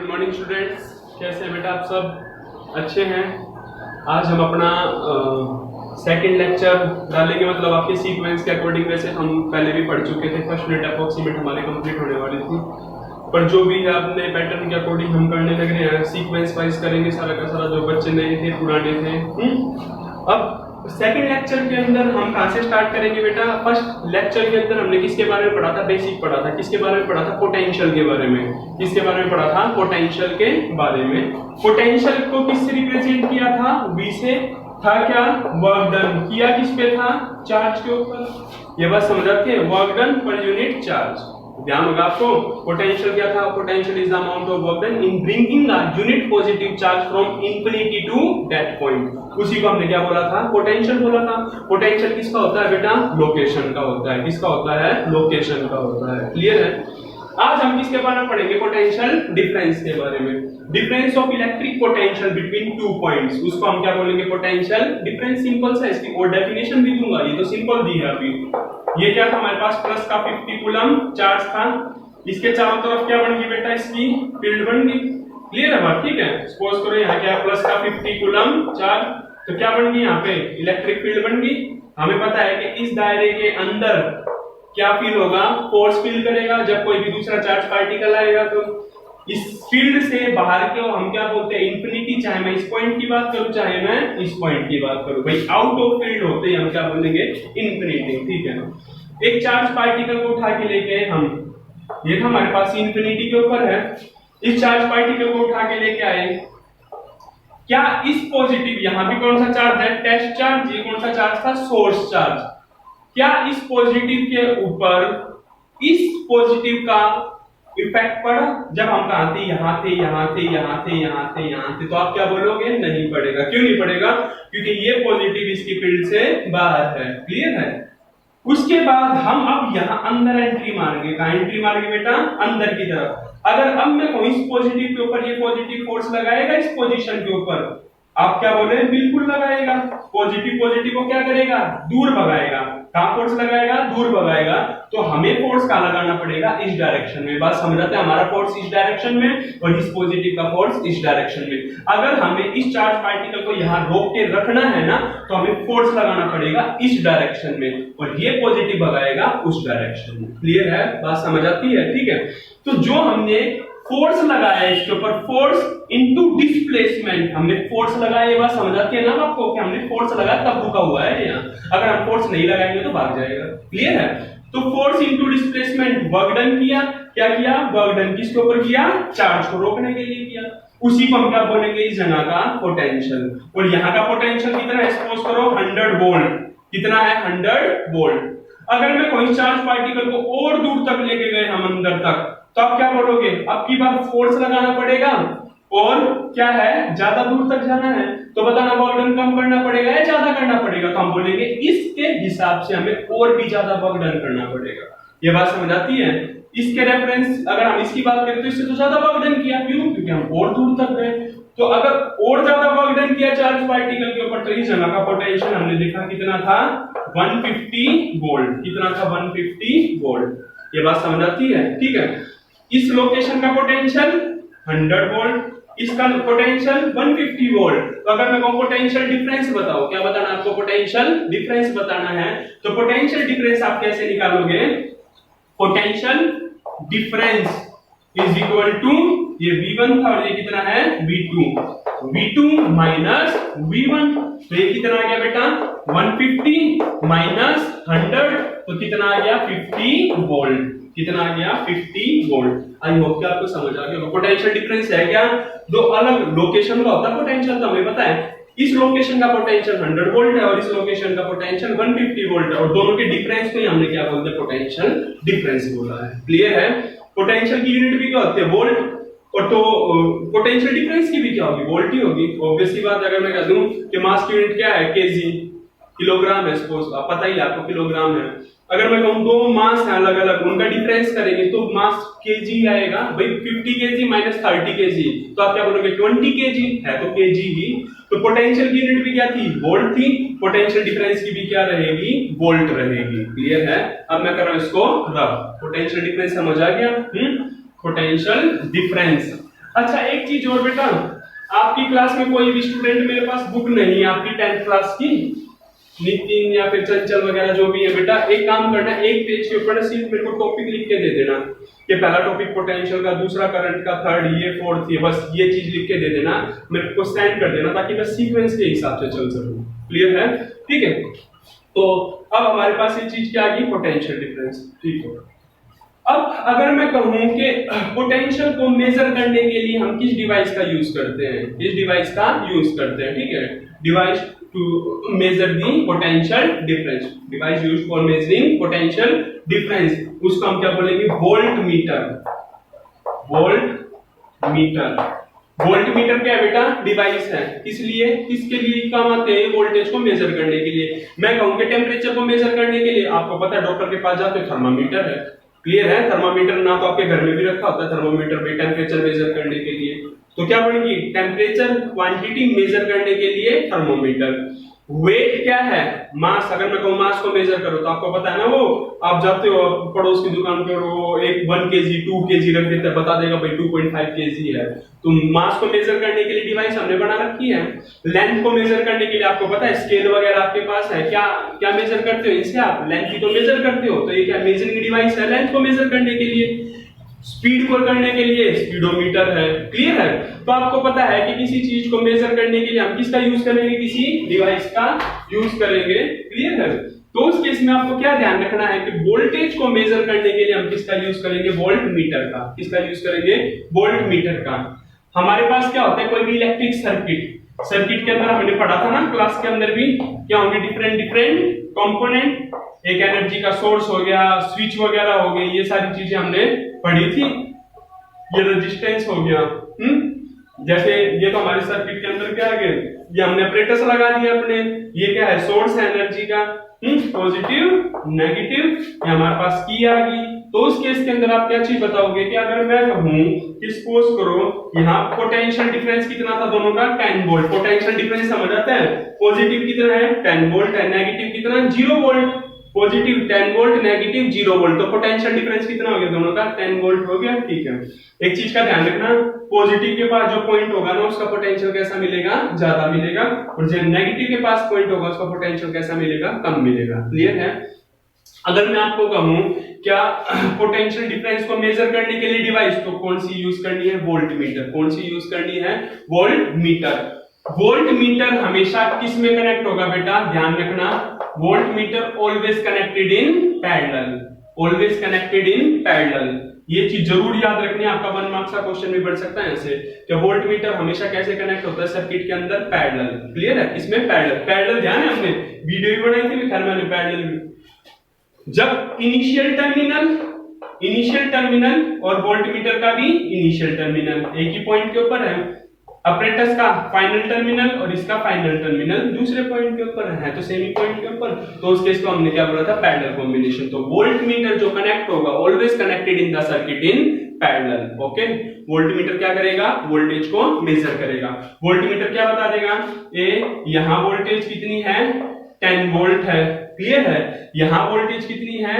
Good morning students, कैसे हैं बेटा आप सब? अच्छे हैं। आज हम अपना सेकंड लेक्चर डालेंगे, मतलब आपके सीक्वेंस के अकॉर्डिंग। वैसे हम पहले भी पढ़ चुके थे, फर्स्ट यूनिट अप्रोक्सीमेट हमारे कंप्लीट होने वाली थी, पर जो भी है अपने पैटर्न के अकॉर्डिंग हम करने लग रहे हैं। सीक्वेंस वाइज करेंगे सारा का सारा, जो बच्चे नए थे पुराने थे। अब सेकंड लेक्चर के अंदर हम कहां से स्टार्ट करेंगे बेटा? फर्स्ट लेक्चर के अंदर हमने किसके बारे में पढ़ा था? बेसिक पढ़ा था। किसके बारे में पढ़ा था? पोटेंशियल के बारे में। किसके बारे में पढ़ा था? पोटेंशियल के बारे में। पोटेंशियल को किससे रिप्रेजेंट किया था? V से था क्या? Work done. किया किस पे था? चार्ज के ऊपर। ये बात समझ आती है? वर्क डन पर यूनिट चार्ज। ध्यान होगा आपको। पोटेंशियल क्या था? Potential is the amount of work done in bringing a unit positive charge from infinity to that point. उसी को हमने क्या बोला था? पोटेंशियल बोला था। पोटेंशियल किसका होता है बेटा? लोकेशन का होता है। किसका होता है? लोकेशन का होता है। क्लियर है? आज हम किसके बारे में पढ़ेंगे? पोटेंशियल डिफरेंस के बारे में। Difference of electric potential between two points, उसको हम क्या बोलेंगे? Potential difference. सिंपल सा इसकी और डेफिनेशन भी दूंगा, ये तो सिंपल दी है अभी। ये क्या था हमारे पास? प्लस का 50 कूलम चार्ज था। इसके चारों तरफ क्या बन गई बेटा? इसकी फील्ड बन गई। क्लियर है बात? ठीक है। सपोज करो यहाँ क्या प्लस का 50 कूलम चार्ज, तो क्या बन गई यहाँ पे? इलेक्ट्रिक फील्ड बन गई। हमें पता है कि इस दायरे के अंदर क्या फील होगा? फोर्स फील करेगा जब कोई भी दूसरा चार्ज पार्टिकल आएगा। तो इस फील्ड से बाहर के हम क्या बोलते हैं? इंफिनिटी। चाहे मैं इस पॉइंट की बात करूं, चाहे मैं इस पॉइंट की बात करूं, भाई आउट ऑफ फील्ड होते ही हम क्या बोलेंगे? इंफिनिटी। ठीक है। एक चार्ज पार्टिकल को उठा के लेके हम, ये था हमारे पास इंफिनिटी के ऊपर है, इस चार्ज पार्टिकल को उठा के लेके आए। क्या इस पॉजिटिव, यहां भी कौन सा चार्ज है? Test charge. ये कौन सा चार्ज था? Source charge. क्या इस पॉजिटिव के ऊपर इस पॉजिटिव का इफेक्ट पड़ा? जब हम कहां थे? यहां थे, यहां थे, यहां थे, यहां थे, यहां थे। तो आप क्या बोलोगे? नहीं पड़ेगा। क्यों नहीं पड़ेगा? क्योंकि ये पॉजिटिव इसकी फील्ड से बाहर है। क्लियर है? उसके बाद हम अब यहां अंदर एंट्री मारेंगे। कहां एंट्री मारेंगे बेटा? अंदर की तरफ। अगर अब मैं कहूं इस पॉजिटिव के ऊपर ये पॉजिटिव फोर्स लगाएगा इस पोजीशन के ऊपर, आप क्या बोले? बिल्कुल लगाएगा। पॉजिटिव को क्या करेगा? दूर भगाएगा। कहां फोर्स लगाएगा? दूर भगाएगा। तो हमें फोर्स कहां लगाना पड़ेगा? इस डायरेक्शन में। बात समझ आते हैं? हमारा फोर्स इस डायरेक्शन में और इस पॉजिटिव का फोर्स इस डायरेक्शन में। अगर हमें इस चार्ज पार्टिकल को यहां रोक के रखना है ना, तो हमें फोर्स लगाना पड़ेगा इस डायरेक्शन में और ये पॉजिटिव भगाएगा उस डायरेक्शन में। क्लियर है? बात समझ आती है? ठीक है। तो जो हमने फोर्स लगाया इसके ऊपर, फोर्स इनटू डिस्प्लेसमेंट, हमने फोर्स लगाया। ये बात समझ आती है ना आपको कि हमने फोर्स लगाया तब रुका हुआ है यहाँ। अगर हम फोर्स नहीं लगाएंगे तो भाग जाएगा। क्लियर है? तो force into displacement, work done किया। क्या किया? वर्क डन किसके ऊपर किया? चार्ज को रोकने के लिए किया। उसी को हम क्या बोलेंगे? इस जगह का पोटेंशियल। और यहाँ का पोटेंशियल कितना है? सपोज करो 100 वोल्ट। कितना है? 100 वोल्ट। अगर मैं कोई चार्ज पार्टिकल को और दूर तक लेके गए हम अंदर तक, तो आप क्या बोलोगे? अब की बार फोर्स लगाना पड़ेगा और क्या है? ज्यादा दूर तक जाना है तो बताना वर्क डन कम करना पड़ेगा या ज्यादा करना पड़ेगा? तो हम बोलेंगे इसके हिसाब से हमें और भी ज्यादा वर्क डन करना पड़ेगा। ये बात समझ आती है? इसके रेफरेंस अगर हम इसकी बात करें तो इससे तो ज्यादा वर्क डन किया। क्यों? क्योंकि हम और दूर तक गए। तो अगर और ज्यादा वर्क डन किया चार्ज पार्टिकल के ऊपर, तो इस जगह का पोटेंशियल हमने देखा कितना था? 150 वोल्ट। कितना था? 150 वोल्ट। ये बात समझ आती है? ठीक है। इस लोकेशन का पोटेंशियल 100 वोल्ट, इसका पोटेंशियल 150 वोल्ट। तो अगर मैं कहूं पोटेंशियल डिफरेंस बताओ, क्या बताना आपको? पोटेंशियल डिफरेंस बताना है। तो पोटेंशियल डिफरेंस आप कैसे निकालोगे? Potential difference is equal to, ये V1 था और ये कितना है? V2 minus V1। तो ये कितना आ गया बेटा? 150 माइनस 100, तो कितना आ गया? 50 वोल्ट। कितना आ गया? 50 वोल्ट। आई होप कि आपको समझ आ गया। पोटेंशियल डिफरेंस है क्या? दो अलग लोकेशन का होता है पोटेंशियल, तो हमें पता है इस लोकेशन का पोटेंशियल 100 वोल्ट है और इस लोकेशन का पोटेंशियल 150 वोल्ट है, और दोनों के डिफरेंस को ही हमने क्या बोलते हैं? पोटेंशियल डिफरेंस बोला है। क्लियर है? पोटेंशियल की यूनिट भी क्या होती है? वोल्ट। और तो पोटेंशियल डिफरेंस की भी क्या होगी? वोल्ट ही होगी। ऑब्वियसली बात। अगर मैं कह दूं कि मास की यूनिट क्या है? केजी, किलोग्राम है, सपोज पता ही आपको किलोग्राम है। अगर मैं कहूं दो मास है अलग अलग, उनका डिफरेंस करेंगे तो मास केजी आएगा। भाई 50 केजी माइनस 30 केजी, तो आप क्या बोलोगे? 20 केजी है तो केजी ही। तो पोटेंशियल की यूनिट भी क्या थी? वोल्ट थी। पोटेंशियल डिफरेंस की भी क्या रहेगी? वोल्ट रहेगी। क्लियर है? अब मैं कर रहा हूं इसको रफ। पोटेंशियल डिफरेंस समझ आ गया? पोटेंशियल डिफरेंस अच्छा एक चीज और बेटा, आपकी क्लास में कोई भी स्टूडेंट, मेरे पास बुक नहीं है आपकी 10th क्लास की, नितिन या फिर चंचल वगैरह जो भी है बेटा, एक काम करना, एक पेज के ऊपर सिर्फ मेरे को टॉपिक लिख के दे देना कि पहला टॉपिक पोटेंशियल का, दूसरा करंट का, थर्ड ये, फोर्थ ये, बस ये चीज लिख के दे देना, मेरे को सेंड कर देना ताकि मैं सीक्वेंस के हिसाब से चल सकूं। क्लियर है? ठीक है। तो अब हमारे पास ये चीज क्या आ गई, पोटेंशियल डिफरेंस। ठीक है। अब अगर मैं कहूं कि पोटेंशियल को मेजर करने के लिए हम किस डिवाइस का यूज करते हैं, इस डिवाइस का यूज करते हैं। ठीक है, device to measure the potential difference, device used for measuring potential difference, उसको हम क्या बोलेंगे, volt meter. Volt meter, volt meter क्या है बेटा, डिवाइस है, इसलिए किसके लिए काम आते हैं, वोल्टेज को मेजर करने के लिए। मैं कहूं कि टेम्परेचर को मेजर करने के लिए, आपको पता है डॉक्टर के पास जाते हो, थर्मामीटर है। क्लियर है? थर्मामीटर ना तो आपके घर में भी रखा होता है थर्मामीटर पे, टेम्परेचर मेजर करने के लिए। तो क्या बनेगी, टेम्परेचर क्वांटिटी मेजर करने के लिए थर्मोमीटर। वेट क्या है, मास। अगर मैं कहूं मास को मेजर करो तो आपको पता है ना, वो आप जाते हो पड़ोस की दुकान पे, वो एक 1 kg 2 kg रख देता है, बता देगा भाई 2.5 kg है। तो मास को मेजर करने के लिए डिवाइस हमने बना रखी है। लेंथ को मेजर करने के लिए आपको पता है स्केल वगैरह आपके पास है, क्या क्या मेजर करते हो इनसे, आप लेंथ की तो मेजर करते हो, तो ये क्या मेजरिंग डिवाइस है लेंथ को मेजर करने के लिए। स्पीड को करने के लिए स्पीडोमीटर है। क्लियर है? तो आपको पता है कि किसी चीज को मेजर करने के लिए हम किसका यूज करेंगे, किसी डिवाइस का यूज करेंगे। क्लियर है? तो उस केस में आपको क्या ध्यान रखना है कि वोल्टेज को मेजर करने के लिए हम किसका यूज करेंगे, वोल्ट मीटर का। किसका यूज करेंगे, वोल्ट मीटर का। हमारे पास क्या होता है, कोई भी इलेक्ट्रिक सर्किट, सर्किट के अंदर हमने पढ़ा था ना क्लास के अंदर भी, क्या होंगे, डिफरेंट डिफरेंट कंपोनेंट, एक एनर्जी का सोर्स हो गया, स्विच वगैरह हो गई, ये सारी चीजें हमने पढ़ी थी। ये रेजिस्टेंस हो गया, जैसे ये तो हमारे सर्किट के अंदर क्या आ गए, ये हमने ऑपरेटर्स लगा दिया अपने, ये क्या है, सोर्स है एनर्जी का, पॉजिटिव नेगेटिव, ये हमारे पास की आ गई। तो उस केस के अंदर आप क्या चीज बताओगे कि अगर मैं कहूं कि सपोज करो यहाँ पोटेंशियल डिफरेंस कितना था दोनों का, 10 वोल्ट। पोटेंशियल डिफरेंस समझ आता है, पॉजिटिव कितना है 10 वोल्ट है, नेगेटिव कितना 0 volt. Positive 10 volt, negative 0 volt, तो पोटेंशियल डिफरेंस कितना हो गया दोनों का, 10 वोल्ट हो गया। ठीक है, एक चीज का ध्यान रखना, पॉजिटिव के पास जो पॉइंट होगा ना उसका पोटेंशियल कैसा मिलेगा, ज्यादा मिलेगा, और जो नेगेटिव के पास पॉइंट होगा उसका पोटेंशियल कैसा मिलेगा, कम मिलेगा। क्लियर है? अगर मैं आपको कहूं क्या पोटेंशियल डिफरेंस को मेजर करने के लिए डिवाइस, तो कौन सी यूज करनी है, वोल्ट मीटर। कौन सी यूज करनी है, वोल्ट मीटर। वोल्ट मीटर हमेशा किस में कनेक्ट होगा बेटा, ध्यान रखना, volt meter always connected in parallel, always connected in parallel. ये चीज जरूर याद रखनी है, आपका 1 मार्क्स का क्वेश्चन भी बन सकता है ऐसे कि वोल्ट मीटर हमेशा कैसे कनेक्ट होता है सर्किट के अंदर, पैरेलल। क्लियर है? इसमें पैरेलल, पैरेलल ध्यान है, हमने वीडियो भी बनाई थी, खैर मैंने पैरेलल, जब इनिशियल टर्मिनल और वोल्ट मीटर का भी इनिशियल टर्मिनल एक ही पॉइंट के ऊपर है, ऑपरेटर्स का फाइनल टर्मिनल और इसका फाइनल टर्मिनल दूसरे पॉइंट के ऊपर है, तो सेमी पॉइंट के ऊपर, तो उस केस को हमने क्या बोला था, पैरेलल कॉम्बिनेशन। तो वोल्ट मीटर जो कनेक्ट होगा always connected in the circuit in parallel. Okay, volt meter क्या करेगा, वोल्टेज को मेजर करेगा। वोल्ट मीटर क्या बता देगा, यहां वोल्टेज कितनी है, 10 वोल्ट है। क्लियर है? यहां वोल्टेज कितनी है,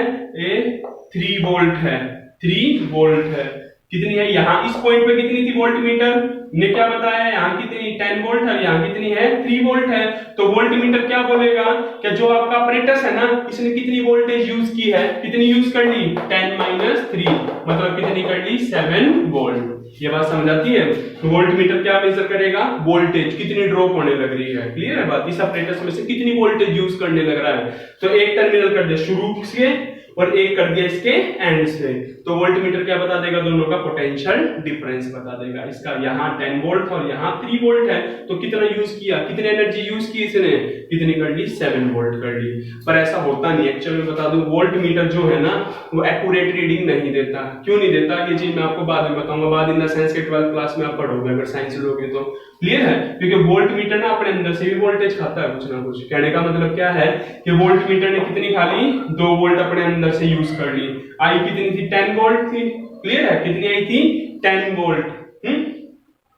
3 वोल्ट है, 3 वोल्ट है। कितनी है, यहां इस पॉइंट पे कितनी थी वोल्ट मीटर ने क्या बताया, यहां कितनी 10 वोल्ट है, यहां कितनी है 3 वोल्ट है। तो वोल्ट मीटर क्या बोलेगा कि जो आपका ऑपरेटर्स है ना, इसने कितनी वोल्टेज यूज की है, कितनी यूज कर ली, 10 - 3, मतलब कितनी कर ली, 7 वोल्ट। ये बात समझ आती है? तो वोल्ट मीटर क्या मेजर करेगा, वोल्टेज कितनी ड्रॉप होने लग रही है। क्लियर है बात, इस ऑपरेटर्स में से कितनी वोल्टेज यूज करने लग रहा है। तो एक टर्मिनल कर दे शुरू से और एक कर दिया इसके एंड से, तो वोल्ट मीटर क्या बता देगा, दोनों का पोटेंशियल डिफरेंस बता देगा। इसका यहाँ 10 वोल्ट था और यहाँ 3 वोल्ट है, तो कितना यूज किया, कितनी एनर्जी यूज की इसने, कितनी कर ली, 7 वोल्ट कर ली। पर ऐसा होता नहीं, एक्चुअली में बता दूं, वोल्ट मीटर जो है ना वो एक्यूरेट रीडिंग नहीं देता। क्यों नहीं देता, ये चीज मैं आपको बाद में बताऊंगा, बाद इन द साइंस के 12th क्लास में आप पढ़ोगे अगर साइंस लोगे तो। क्लियर है? क्योंकि वोल्ट मीटर ना अपने अंदर से भी वोल्टेज खाता है कुछ ना कुछ। कहने का मतलब क्या है कि वोल्ट मीटर ने कितनी खा ली, 2 वोल्ट अपने अंदर से यूज कर ली। आई कितनी थी, 10 वोल्ट थी। क्लियर है? कितनी आई थी, 10 वोल्ट।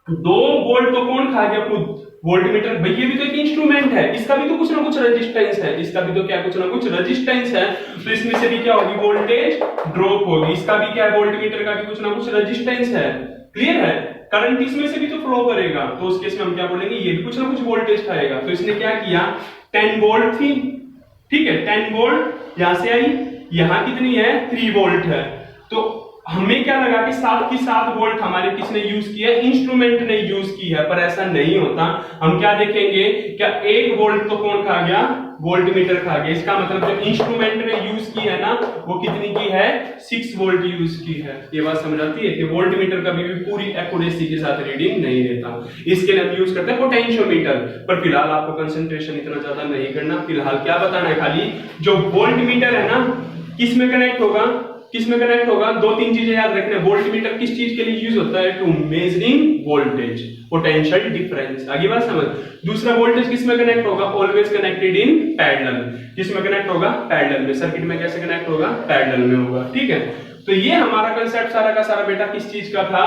2 वोल्ट तो कौन खा गया, खुद वोल्टमीटर भाई ये भी तो एक इंस्ट्रूमेंट है, इसका भी तो कुछ ना कुछ रेजिस्टेंस है, इसका भी तो क्या कुछ ना कुछ रेजिस्टेंस है, तो इसमें से भी क्या होगी वोल्टेज ड्रॉप होगी। इसका भी क्या है वोल्टमीटर का भी कुछ ना कुछ रेजिस्टेंस है, क्लियर है। करंट इसमें से भी तो फ्लो करेगा, तो उस केस में हम क्या बोलेंगे ये भी कुछ ना कुछ वोल्टेज खाएगा। तो इसने क्या किया 10 वोल्ट थी, ठीक है 10 वोल्ट यहां से आई, यहां कितनी है 3 वोल्ट है, तो हमें क्या लगा कि 7 वोल्ट हमारे किसने यूज किया, इंस्ट्रूमेंट ने यूज की है, पर ऐसा नहीं होता। हम क्या देखेंगे क्या 1 वोल्ट तो कौन खा गया, वोल्टमीटर खा गया। इसका मतलब जो इंस्ट्रूमेंट ने यूज की है ना वो कितनी की है 6 वोल्ट यूज की है। ये बात समझ आती है कि वोल्टमीटर कभी भी पूरी एक्यूरेसी के साथ रीडिंग नहीं लेता। इसके लिए हम यूज करते हैं पोटेंशियोमीटर, पर फिलहाल आपको कंसंट्रेशन इतना ज्यादा नहीं करना। फिलहाल क्या बताना है, खाली जो वोल्टमीटर है ना किस में कनेक्ट होगा, किसमें कनेक्ट होगा, 2-3 चीजें याद रखना। वोल्टमीटर किस चीज के लिए यूज होता है, to measuring voltage, potential difference. आगे बात समझ। दूसरा वोल्टेज किसमें कनेक्ट होगा, ऑलवेज कनेक्टेड इन पैरेलल। किसमें कनेक्ट होगा, पैरेलल में। सर्किट में कैसे कनेक्ट होगा, पैरेलल में होगा, ठीक है। तो ये हमारा कंसेप्ट सारा का सारा बेटा किस चीज का था,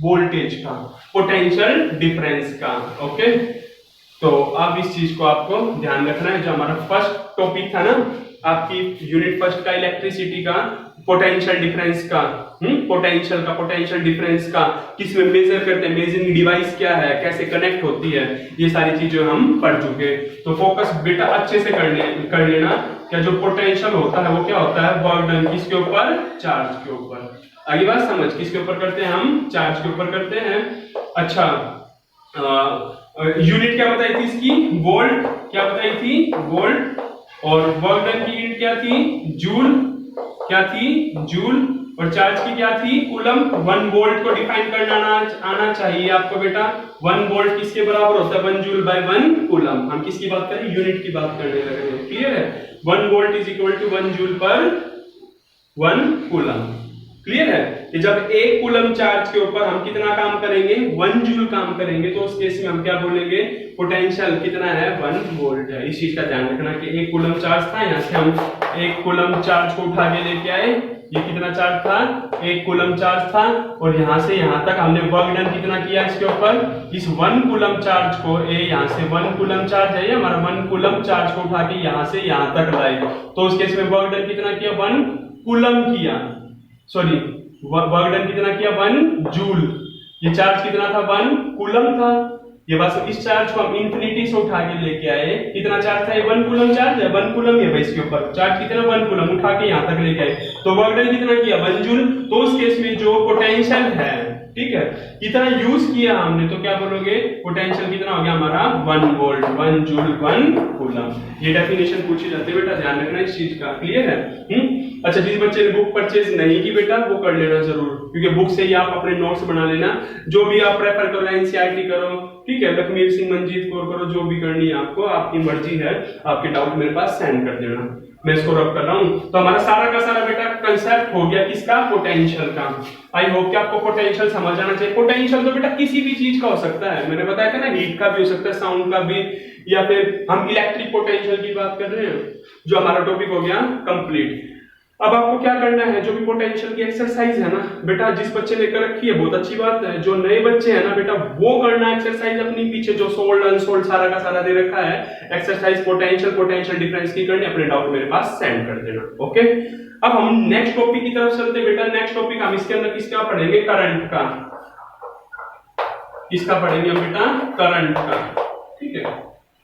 वोल्टेज का, पोटेंशियल डिफरेंस का। ओके, तो अब इस चीज को आपको ध्यान रखना है। जो हमारा फर्स्ट टॉपिक था ना आपकी यूनिट फर्स्ट का इलेक्ट्रिसिटी का, पोटेंशियल डिफरेंस का, पोटेंशियल का, पोटेंशियल डिफरेंस का, किसमें मेजर करते हैं, मेजरिंग डिवाइस क्या है, कैसे कनेक्ट होती है, ये सारी चीजें हम पढ़ चुके। तो फोकस बेटा अच्छे से कर लेना। क्या जो पोटेंशियल होता है वो क्या होता है, वर्क डन किसके ऊपर, चार्ज के ऊपर। आगे बात समझ, किसके ऊपर करते हैं हम, चार्ज के ऊपर करते हैं। अच्छा यूनिट क्या बताई थी इसकी, वोल्ट, क्या बताई थी वोल्ट, और वर्क डन की यूनिट क्या थी, जूल, क्या थी जूल, और चार्ज की क्या थी, कूलम। 1 वोल्ट को डिफाइन करना आना चाहिए आपको बेटा। 1 वोल्ट किसके बराबर होता है, 1 जूल बाय 1 कूलम। हम किसकी बात कर रहे हैं, यूनिट की बात करने लगे हैं, क्लियर है। 1 volt is equal to 1 joule per 1 coulomb, clear है। कि जब 1 कूलम चार्ज के ऊपर हम कितना काम करेंगे, 1 जूल काम करेंगे, तो उस केस में हम क्या बोलेंगे, पोटेंशियल कितना है, 1 वोल्ट है। इस चीज का ध्यान रखना कि 1 कूलम चार्ज था, यहाँ से हम 1 कूलम चार्ज को उठा के लेके आए, ये कितना चार्ज था, 1 कूलम चार्ज था, और यहाँ से यहाँ तक हमने वर्क डन कितना किया इसके ऊपर, इस 1 कूलम चार्ज को, यहाँ से 1 कूलम चार्ज है, हमारा 1 कूलम चार्ज को उठा के यहाँ से यहाँ तक लाए, तो उस केस में वर्क डन कितना किया, 1 कूलम किया, सॉरी वर्क डन कितना किया, 1 जूल। ये चार्ज कितना था, 1 कूलम था। ये बस इस चार्ज को हम इंफिनिटी से उठा के लेके आए, कितना चार्ज था, ये 1 कूलम चार्ज है, 1 कूलम है भाई इसके ऊपर, चार्ज कितना 1 कूलम उठा के यहाँ तक लेके आए, तो वर्क डन कितना किया, 1 जूल। तो उस केस में जो पोटेंशियल है, ठीक है, इतना यूज किया हमने, तो क्या बोलोगे, पोटेंशियल कितना हो गया हमारा, 1 वोल्ट, 1 जूल 1 कूलम। ये डेफिनेशन पूछी जाती है बेटा, ध्यान रखना इस चीज का, क्लियर है। अच्छा, जिस बच्चे ने बुक परचेज नहीं की बेटा वो कर लेना जरूर, क्योंकि बुक से ही आप अपने नोट्स बना लेना। जो भी आप प्रेफर करो, एनसीईआरटी करो, ठीक है, लखमीर सिंह मंजीत कौर करो, जो भी करनी है आपको, आपकी मर्जी है। आपके डाउट मेरे पास सेंड कर देना, मैं इसको रब कर रहा हूं। तो हमारा सारा का सारा बेटा कंसेप्ट हो गया किसका, पोटेंशियल का। आई होप कि आपको पोटेंशियल समझ आना चाहिए। पोटेंशियल तो बेटा किसी भी चीज का हो सकता है, मैंने बताया था ना, हीट का भी हो सकता है, साउंड का भी, या फिर हम इलेक्ट्रिक पोटेंशियल की बात कर रहे हैं। जो हमारा टॉपिक हो गया कंप्लीट। अब आपको क्या करना है, जो भी पोटेंशियल की एक्सरसाइज है ना बेटा, जिस बच्चे ने कर रखी है बहुत अच्छी बात है, जो नए बच्चे हैं ना बेटा वो करना एक्सरसाइज अपनी, पीछे जो सोल्ड अनसोल्ड सारा का सारा दे रखा है एक्सरसाइज पोटेंशियल डिफरेंस की करनी, अपने डाउट मेरे पास सेंड कर देना। ओके, अब हम नेक्स्ट टॉपिक की तरफ चलते हैं बेटा। नेक्स्ट टॉपिक हम इसके अंदर किसका पढ़ेंगे, करंट का। किसका पढ़ेंगे हम बेटा, करंट का, ठीक है,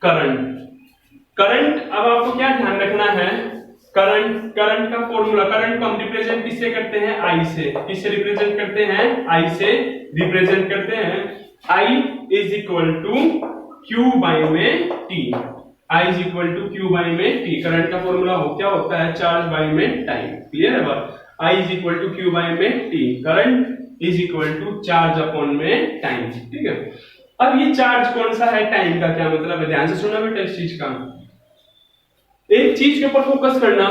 करंट। अब आपको क्या ध्यान रखना है, करंट का फॉर्मूला, करंट को हम रिप्रेजेंट किससे करते हैं, आई से। किससे रिप्रेजेंट करते हैं, आई से रिप्रेजेंट करते हैं। I is equal to Q by में T, I is equal to Q by में टी। करंट का फॉर्मूला क्या होता है, चार्ज बाई में टाइम, क्लियर है बात। I is equal to Q by में T, current is equal to charge upon में टाइम, ठीक है। अब ये चार्ज कौन सा है, टाइम का क्या मतलब है, ध्यान से सुनना बेटा इस चीज का। एक चीज के ऊपर फोकस करना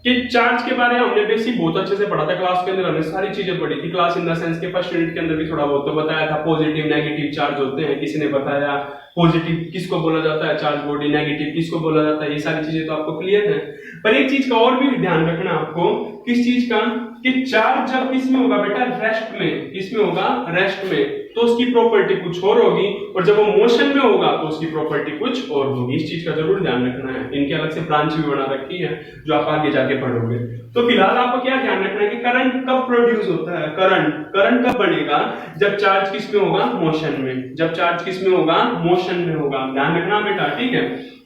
कि चार्ज के बारे में हमने बेसिक बहुत अच्छे से पढ़ा था क्लास के अंदर, हमने सारी चीजें पढ़ी थी। क्लास इन द सेंस के फर्स्ट यूनिट के अंदर भी थोड़ा बहुत तो बताया था। पॉजिटिव नेगेटिव चार्ज होते हैं, किसी ने बताया। पॉजिटिव किसको बोला जाता है, चार्ज बॉडी, नेगेटिव किसको बोला जाता है, ये सारी चीजें तो आपको क्लियर है। पर एक चीज का और भी ध्यान रखना आपको, किस चीज का, कि चार्ज जब किसमें होगा बेटा, रेस्ट में, किसमें होगा, रेस्ट में, तो उसकी प्रॉपर्टी कुछ और होगी, और जब वो मोशन में होगा तो उसकी प्रॉपर्टी कुछ और होगी। इस चीज का जरूर ध्यान रखना है। इनके अलग से ब्रांच भी बना रखी है जो आप आगे जाके पढ़ोगे। तो फिलहाल आपको क्या ध्यान रखना है कि करंट कब प्रोड्यूस होता है, करंट कब बनेगा, जब चार्ज किसमें होगा, मोशन में, जब चार्ज किसमें होगा, मोशन में होगा। ध्यान रखना बेटा, ठीक है।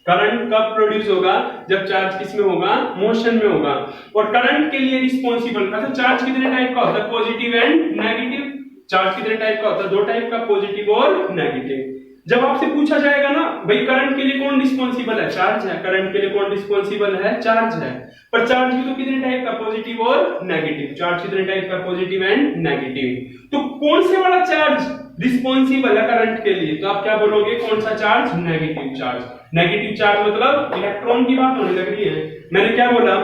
करंट कब प्रोड्यूस होगा, जब चार्ज किसमें होगा, मोशन में होगा। और करंट के लिए रिस्पॉन्सिबल, अच्छा चार्ज कितने टाइप का होता है, पॉजिटिव एंड नेगेटिव। चार्ज कितने टाइप का होता है, दो टाइप का, पॉजिटिव और नेगेटिव। जब आपसे पूछा जाएगा ना भाई करंट के लिए कौन रिस्पॉन्सिबल है, चार्ज है। करंट के लिए कौन रिस्पॉन्सिबल है, चार्ज है। पर चार्ज भी तो कितने टाइप का, पॉजिटिव और नेगेटिव। चार्ज कितने टाइप का, पॉजिटिव एंड नेगेटिव। तो कौन से वाला चार्ज रिस्पॉन्सिबल है करंट के लिए, तो आप क्या बोलोगे, कौन सा charge, negative charge. Negative charge मतलब इलेक्ट्रॉन की बात होने लग रही है। मैंने क्या बोला,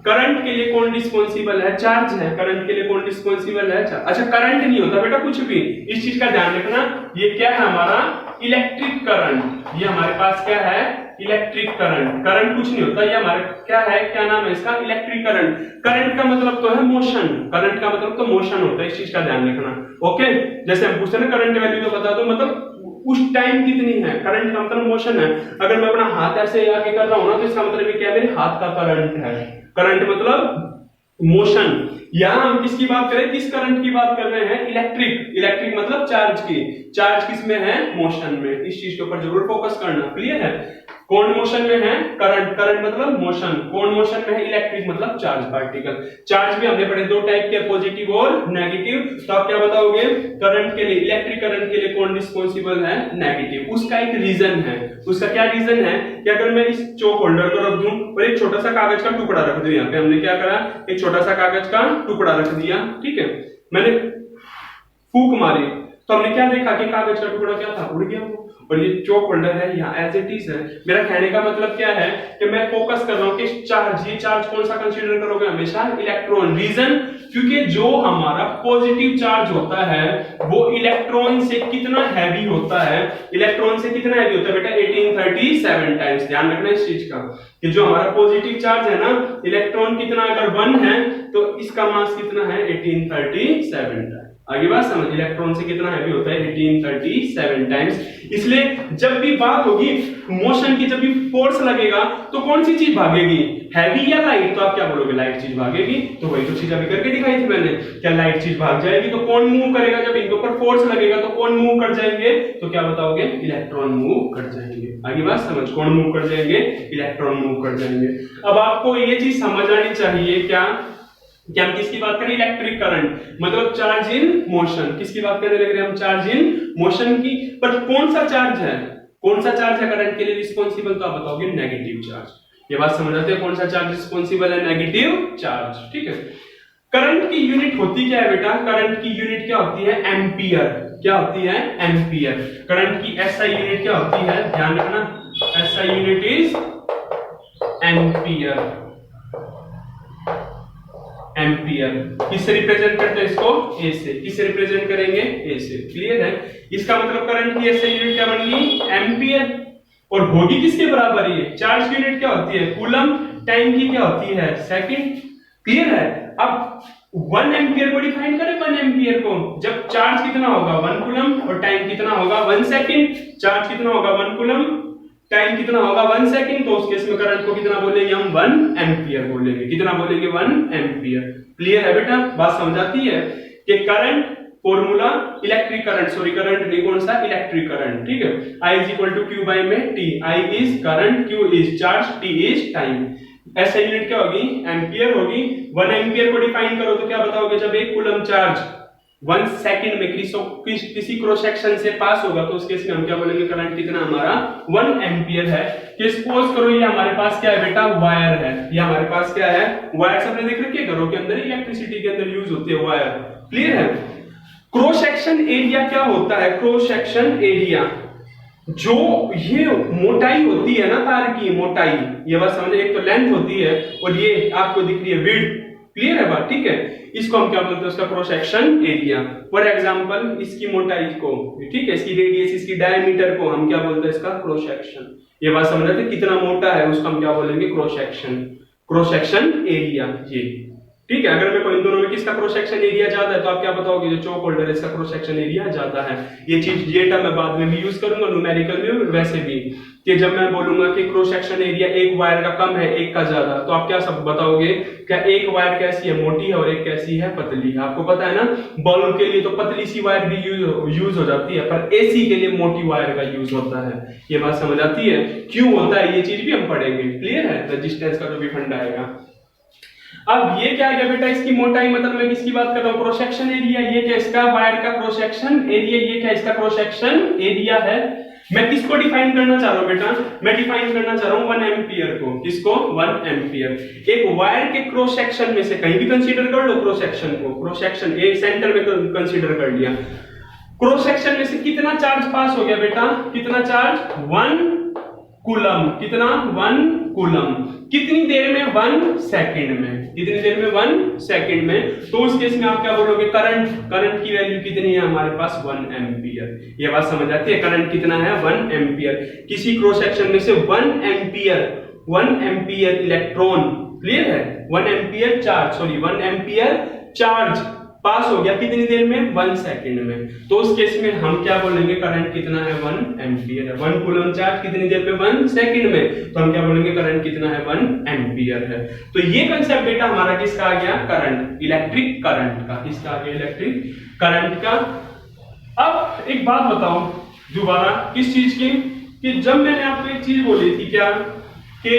करंट के लिए कौन रिस्पॉन्सिबल है, चार्ज है। करंट के लिए कौन रिस्पॉन्सिबल है, चार्ज। अच्छा करंट नहीं होता बेटा कुछ भी, इस चीज का ध्यान रखना। ये क्या है हमारा, इलेक्ट्रिक करंट। ये हमारे पास क्या है, इलेक्ट्रिक करंट। करंट कुछ नहीं होता, ये हमारे क्या है, क्या नाम है इसका, इलेक्ट्रिक करंट। करंट का मतलब तो है मोशन, करंट का मतलब तो मोशन होता है, इस चीज का ध्यान रखना। ओके, जैसे हम पूछते हैं ना करंट वैल्यू तो बता दो, मतलब उस टाइम कितनी है। करंट का मतलब मोशन है। अगर मैं अपना हाथ ऐसे आगे कर रहा हूं ना, तो इसका मतलब ये क्या है, मेरे हाथ का करंट है। करंट मतलब मोशन। यहां हम किसकी बात करें, किस करंट की बात कर रहे हैं, इलेक्ट्रिक। इलेक्ट्रिक मतलब चार्ज की। चार्ज किसमें है, मोशन में। इस चीज के ऊपर जरूर फोकस करना। क्लियर है। कौन मोशन में है, करंट। करंट मतलब मोशन। कौन मोशन में है, इलेक्ट्रिक मतलब चार्ज पार्टिकल। चार्ज भी हमने पढ़े दो टाइप के, पॉजिटिव और नेगेटिव। तो आप क्या बताओगे, करंट के लिए, इलेक्ट्रिक करंट के लिए कौन रिस्पॉन्सिबल है, नेगेटिव। उसका एक रीजन है। उसका क्या रीजन है कि अगर मैं इस चौक होल्डर को रख दूं और एक छोटा सा कागज का टुकड़ा रख दूं, यहाँ पे हमने क्या करा, एक छोटा सा कागज का टुकड़ा रख दिया, ठीक है। मैंने फूंक मारी तो हमने क्या देखा कि कागज का टुकड़ा क्या था, उड़ गया वो। और ये चौक होल्डर है यहाँ एज इट इज है। मेरा कहने का मतलब क्या है कि मैं फोकस कर रहा हूँ कि चार्ज, ये चार्ज कौन सा कंसीडर करोगे, हमेशा इलेक्ट्रॉन। रीजन, क्योंकि जो हमारा पॉजिटिव चार्ज होता है वो इलेक्ट्रॉन से कितना हैवी होता है, इलेक्ट्रॉन से कितना हैवी होता है बेटा, 1837 टाइम्स। ध्यान रखना इस चीज का कि जो हमारा पॉजिटिव चार्ज है ना, इलेक्ट्रॉन कितना अगर 1 है तो इसका मास कितना है, 1837 टाइम्स। आगे बात समझ, इलेक्ट्रॉन से कितना हैवी होता है, 1837 टाइम्स। इसलिए जब भी बात होगी मोशन की, जब भी फोर्स लगेगा तो कौन सी चीज भागेगी, हैवी या लाइट। तो आप क्या बोलोगे, लाइट चीज भागेगी। तो वही तो चीज अभी करके दिखाई थी मैंने, क्या लाइट चीज भाग जाएगी। तो कौन मूव करेगा, जब इनके ऊपर फोर्स लगेगा तो कौन मूव कर जाएंगे, तो क्या बताओगे, इलेक्ट्रॉन मूव कर जाएंगे। आगे बात समझ, कौन मूव कर जाएंगे, इलेक्ट्रॉन मूव कर जाएंगे। अब आपको ये चीज समझ आनी चाहिए क्या, कि हम किसकी बात करें, इलेक्ट्रिक करंट मतलब चार्ज इन मोशन। किसकी बात करने लग रहे हैं हम, चार्ज इन मोशन की। पर कौन सा चार्ज है, कौन सा चार्ज है करंट के लिए रिस्पॉन्सिबल, तो आप बताओगे नेगेटिव चार्ज। ये बात समझ आते हैं, कौन सा चार्ज रिस्पॉन्सिबल है, नेगेटिव चार्ज, ठीक है। करंट की यूनिट होती क्या है बेटा, करंट की यूनिट क्या होती है, एम्पियर। क्या होती है, एम्पियर। करंट की एसआई यूनिट क्या होती है, ध्यान रखना, SI unit is ampere. Ampere किससे रिप्रेजेंट करते हैं इसको, ए से। किससे रिप्रेजेंट करेंगे, ए से। क्लियर है। इसका मतलब करंट की एसआई यूनिट क्या बन गई, एम्पियर। और होगी किसके बराबर, ये चार्ज की यूनिट क्या होती है, कूलम। टाइम की क्या होती है, सेकंड। क्लियर है। अब 1 एम्पियर को डिफाइन करें, 1 एम्पियर को, जब चार्ज कितना होगा 1 कूलम और टाइम कितना होगा 1 सेकंड। चार्ज कितना होगा 1 कूलम, टाइम कितना होगा 1 सेकंड। तो उस केस में करंट को कितना बोलेंगे हम, 1 एम्पियर बोलेंगे। कितना बोलेंगे, 1 एम्पियर। क्लियर है बेटा, बात समझ आती है कि current formula, electric current, sorry current नहीं, कौन सा, इलेक्ट्रिक करंट, ठीक है। I is equal to Q by में T. I is current, Q is charge, T is time. ऐसा यूनिट क्या होगी, एम्पियर होगी। 1 एम्पियर को डिफाइन करो तो क्या बताओगे, जब 1 कूलम चार्ज 1 सेकंड में किसी क्रॉस सेक्शन से पास होगा तो उस केस में हम क्या बोलेंगे, करंट कितना हमारा 1 एम्पियर है। कि सपोज करो ये हमारे पास क्या है बेटा, वायर है। ये हमारे पास क्या है, वायर। सबने देख रखी है घरों के अंदर, इलेक्ट्रिसिटी के अंदर यूज होती है वायर। क्लियर है। क्रॉस सेक्शन एरिया क्या होता है, क्रॉस सेक्शन एरिया, जो ये मोटाई होती है ना तार की, मोटाई, ये बात समझे, एक तो लेंथ होती है और ये आपको दिख रही है विड्थ। क्लियर है बात, ठीक है। इसको हम क्या बोलते हैं, उसका cross section area. For example इसकी मोटाई को, ठीक है, इसकी रेडियस, इसकी डायमीटर को हम क्या बोलते हैं, इसका क्रॉस सेक्शन। ये बात समझ रहे थे, कितना मोटा है उसको हम क्या बोलेंगे, cross section. Cross section area ये। ठीक है। अगर मेरे को इन दोनों में किसका क्रॉस सेक्शन एरिया ज्यादा है तो आप क्या बताओगे, जो चौक होल्डर है इसका क्रॉस सेक्शन एरिया ज्यादा है। ये टर्म मैं बाद में भी यूज करूंगा न्यूमेरिकल में और वैसे भी, कि जब मैं बोलूंगा कि क्रॉस सेक्शन एरिया एक वायर का कम है एक का ज्यादा, तो आप क्या सब बताओगे, क्या एक वायर कैसी है, मोटी है, और एक कैसी है, पतली है। आपको पता है ना, बल्ब के लिए तो पतली सी वायर भी यूज हो जाती है, पर एसी के लिए मोटी वायर का यूज होता है। ये बात समझ आती है, क्यों होता है, ये चीज भी हम पढ़ेंगे। क्लियर है, रेजिस्टेंस का जो भी फंडा आएगा। अब ये क्या है बेटा, इसकी मोटाई, मतलब मैं किसकी बात कर रहा हूं, क्रॉस सेक्शन एरिया। ये क्या, इसका वायर का क्रॉस सेक्शन एरिया, ये क्या इसका क्रॉस सेक्शन एरिया है। मैं किसको डिफाइन करना चाह रहा हूं बेटा, मैं डिफाइन करना चाह रहा हूं 1 एम्पियर को। किसको, 1 एम्पियर। एक वायर के क्रॉस सेक्शन में से कहीं भी कंसीडर कर लो क्रॉस सेक्शन को, क्रॉस सेक्शन एक सेंटर में कंसीडर कर लिया, क्रॉस सेक्शन में से कितना चार्ज पास हो गया बेटा, कितना चार्ज, 1 कूलम। कितना, 1 कूलम। कितनी देर में, 1 सेकंड में। कितनी देर में, 1 सेकंड में। तो उस केस में आप क्या बोलोगे, करंट की वैल्यू कितनी है हमारे पास, 1 एम्पियर। ये बात समझ आती है, करंट कितना है, 1 एम्पियर। किसी क्रॉस सेक्शन में से 1 एम्पियर इलेक्ट्रॉन, क्लियर है, 1 एम्पियर चार्ज, 1 एम्पियर चार्ज पास हो गया कितनी देर में, 1 सेकंड में। तो उस केस में हम क्या बोलेंगे, करंट कितना है, 1 एम्पियर है। 1 कूलम चार्ज कितनी देर में, 1 सेकंड में। तो हम क्या बोलेंगे, करंट कितना है, 1 एम्पियर है। तो ये कंसेप्ट बेटा हमारा किसका आ गया, करंट, इलेक्ट्रिक करंट का। किसका आ गया, इलेक्ट्रिक करंट का। अब एक बात बताओ दोबारा, किस चीज की, कि जब मैंने आपको एक चीज बोली थी क्या, कि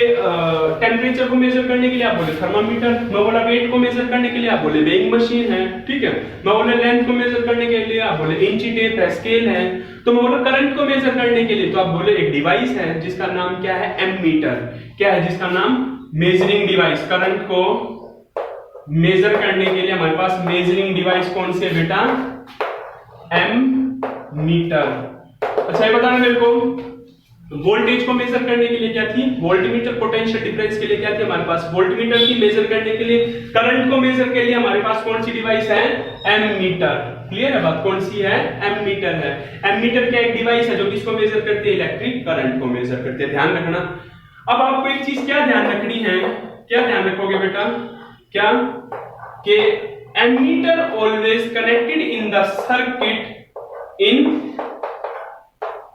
टेम्परेचर को मेजर करने के लिए आप बोले थर्मामीटर, मैं बोला वेट को मेजर करने के लिए आप बोले वेइंग मशीन है, ठीक है, मैं बोले लेंथ को मेजर करने के लिए आप बोले इंची टेप है, स्केल है। तो मैं बोला करंट को मेजर करने के लिए तो आप बोले एक डिवाइस है जिसका नाम क्या है, एमीटर। क्या है जिसका नाम, मेजरिंग डिवाइस। करंट को मेजर करने के लिए हमारे पास मेजरिंग डिवाइस कौन सी है बेटा, एमीटर। अच्छा ये बताना मेरे को, वोल्टेज को मेजर करने के लिए क्या थी, वोल्टमीटर। पोटेंशियल डिफरेंस के लिए क्या थी हमारे पास, वोल्टमीटर थी। मेजर करने के लिए, करंट को मेजर के लिए हमारे पास कौन सी डिवाइस है, एमीटर। क्लियर है बात, कौन सी है, एमीटर है। एमीटर क्या एक डिवाइस है जो किसको मेजर करती है, इलेक्ट्रिक करंट को मेजर करती है। ध्यान रखना। अब आपको एक चीज क्या ध्यान रखनी है, क्या ध्यान रखोगे बेटा, क्या, कि ammeter always connected in the circuit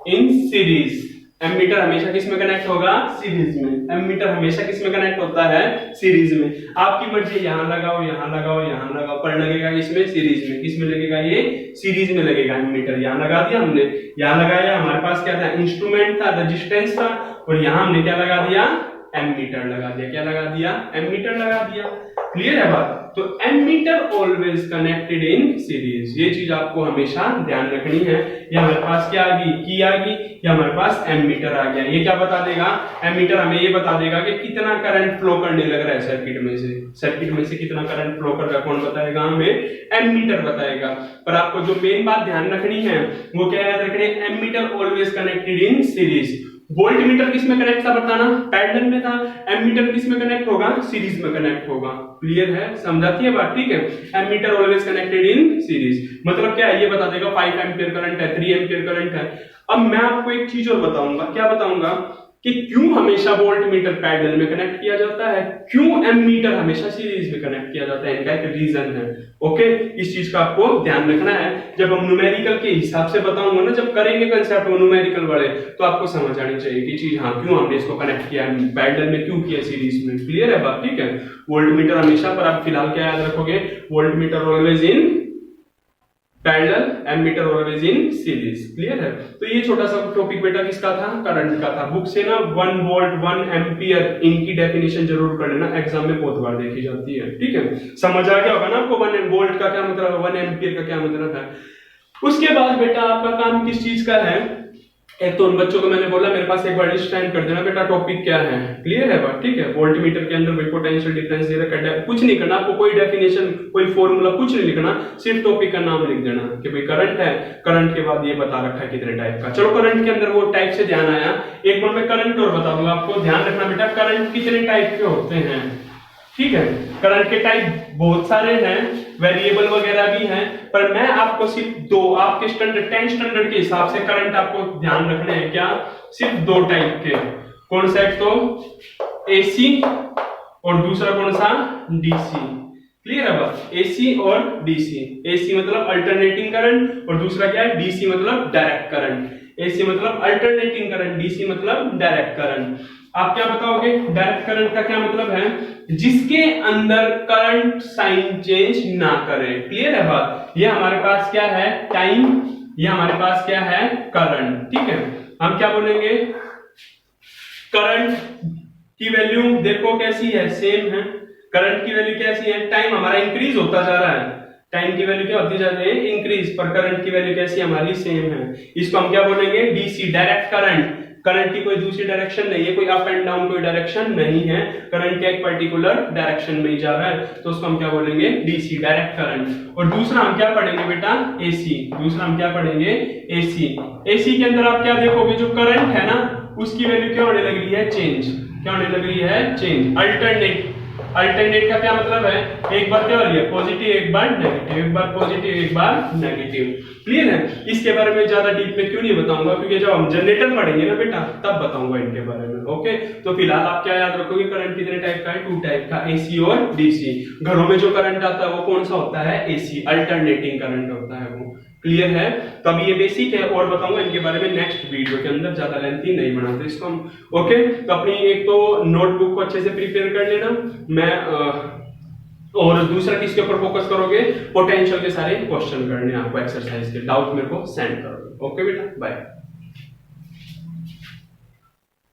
in series. Ammeter हमेशा किस में कनेक्ट होगा, सीरीज में। एमीटर हमेशा किस में कनेक्ट होता है, सीरीज में। आपकी मर्जी, यहां लगाओ, यहां लगाओ, यहां लगाओ, पर लगेगा इसमें, सीरीज में। किस में लगेगा, ये सीरीज में लगेगा। एमीटर यहां लगा दिया हमने, यहां लगाया, हमारे पास क्या था, इंस्ट्रूमेंट था, रेजिस्टेंस था, और यहां हमने क्या लगा दिया, एमीटर लगा दिया। क्या लगा दिया, एमीटर लगा दिया। क्लियर है बात। तो ammeter always connected in series, ये चीज आपको हमेशा ध्यान रखनी है। ये हमारे पास क्या आ गई, की आ गई, या हमारे पास एमीटर आ गया। ये क्या बता देगा, एमीटर हमें ये बता देगा कि कितना करंट फ्लो करने लग रहा है सर्किट में से। सर्किट में से कितना करंट फ्लो कर रहा है कौन बताएगा, हमें एमीटर बताएगा। पर आपको जो मेन बात ध्यान रखनी है वो क्या याद रखनी है, ammeter always connected in series. Voltmeter किस में कनेक्ट था बताना, पैरेलल में था। एमीटर किस में कनेक्ट होगा, सीरीज में कनेक्ट होगा। क्लियर है, समझाती है बात, ठीक है। Ammeter always connected in series मतलब क्या है, ये बता देगा 5 एम्पियर करंट है, 3 एम्पियर करंट है। अब मैं आपको एक चीज और बताऊंगा, क्या बताऊंगा, कि क्यों हमेशा वोल्टमीटर पैरेलल में कनेक्ट किया जाता है, क्यों एमीटर हमेशा सीरीज में कनेक्ट किया जाता है, इनका एक रीजन है। ओके, इस चीज का आपको ध्यान रखना है। जब हम न्यूमेरिकल के हिसाब से बताऊंगा ना, जब करेंगे कंसेप्ट न्यूमेरिकल वाले, तो आपको समझ आनी चाहिए कि चीज, हाँ क्यों हमने इसको कनेक्ट किया पैरेलल में, क्यों किया सीरीज में। क्लियर है बात, ठीक है। वोल्टमीटर हमेशा, पर आप फिलहाल क्या याद रखोगे, voltmeter always in parallel, ammeter always in series. Clear है। तो ये छोटा सा टॉपिक बेटा किसका था, करंट का था। बुक से ना 1 वोल्ट 1 एम्पियर इनकी डेफिनेशन जरूर कर लेना, एग्जाम में बहुत बार देखी जाती है, ठीक है। समझ आ गया होगा ना आपको 1 वोल्ट का क्या मतलब है, 1 एम्पियर का क्या मतलब है। उसके बाद बेटा आपका काम किस चीज का है, एक तो उन बच्चों को मैंने बोला मेरे पास एक बार लिस्ट कर देना बेटा टॉपिक क्या है। क्लियर है बात, ठीक है। वोल्टमीटर के अंदर कोई पोटेंशियल डिफरेंस दे रखा है, कुछ नहीं करना आपको, कोई डेफिनेशन कोई फॉर्मूला कुछ नहीं लिखना, सिर्फ टॉपिक का नाम लिख देना कि भाई करंट है, करंट के बाद ये बता रखा है कितने टाइप का। चलो करंट के अंदर वो टाइप से ध्यान आया, एक बार मैं करंट और बता दूंगा आपको। ध्यान रखना बेटा, करंट कितने टाइप के होते हैं, ठीक है। करंट के टाइप बहुत सारे हैं, वेरिएबल वगैरह भी हैं, पर मैं आपको सिर्फ 2, आपके स्टैंडर्ड 10 स्टैंडर्ड के हिसाब से करंट आपको ध्यान रखने हैं, क्या, सिर्फ 2 टाइप के। कौन सा, एक तो एसी और दूसरा कौन सा, डीसी। क्लियर है बात? एसी और डीसी। एसी मतलब अल्टरनेटिंग करंट और दूसरा क्या है? डीसी मतलब डायरेक्ट करंट। एसी मतलब अल्टरनेटिंग करंट, डीसी मतलब डायरेक्ट करंट। आप क्या बताओगे? डायरेक्ट करंट का क्या मतलब है? जिसके अंदर करंट साइन चेंज ना करे। क्लियर है बात? ये हमारे पास क्या है? टाइम। ये हमारे पास क्या है? करंट। ठीक है, हम क्या बोलेंगे? करंट की वैल्यू देखो कैसी है? सेम है। करंट की वैल्यू कैसी है? टाइम हमारा इंक्रीज होता जा रहा है, टाइम की वैल्यू क्या होती जा रही है? इंक्रीज। पर करंट की वैल्यू कैसी हमारी? सेम है। इसको हम क्या बोलेंगे? DC, direct current. करंट की कोई दूसरी डायरेक्शन नहीं है, कोई अप एंड डाउन कोई डायरेक्शन नहीं है, करंट के एक पर्टिकुलर डायरेक्शन में ही जा रहा है, तो उसको हम क्या बोलेंगे? DC, direct current. और दूसरा हम क्या पढ़ेंगे बेटा? एसी। दूसरा हम क्या पढ़ेंगे? एसी। एसी के अंदर आप क्या देखोगे? जो करंट है ना, उसकी वैल्यू क्या होने लग रही है? चेंज। क्या होने लग रही है? चेंज। अल्टरनेट। अल्टरनेट का क्या मतलब है? एक बार क्या हो रही है? पॉजिटिव, एक बार नेगेटिव, एक बार पॉजिटिव, एक बार नेगेटिव। क्लियर है? इसके बारे में ज्यादा डीप में क्यों नहीं बताऊंगा, क्योंकि जब हम जनरेटर पढ़ेंगे ना बेटा, तब बताऊंगा इनके बारे में। ओके, तो फिलहाल आप क्या याद रखोगे? करंट कितने टाइप का है? 2 टाइप का, एसी और डीसी। घरों में जो करंट आता है वो कौन सा होता है? एसी, अल्टरनेटिंग करंट होता है वो। क्लियर है? तो अभी ये बेसिक है, और बताऊंगा इनके बारे में नेक्स्ट वीडियो के अंदर, ज्यादा लेंथी नहीं बनाते इसको हम। ओके, तो अपनी एक तो नोटबुक को अच्छे से प्रिपेयर कर लेना। मैं और दूसरा किसके ऊपर फोकस करोगे? पोटेंशियल के सारे क्वेश्चन करने आपको, एक्सरसाइज के। डाउट मेरे को सेंड करोगे। ओके बेटा, बाय।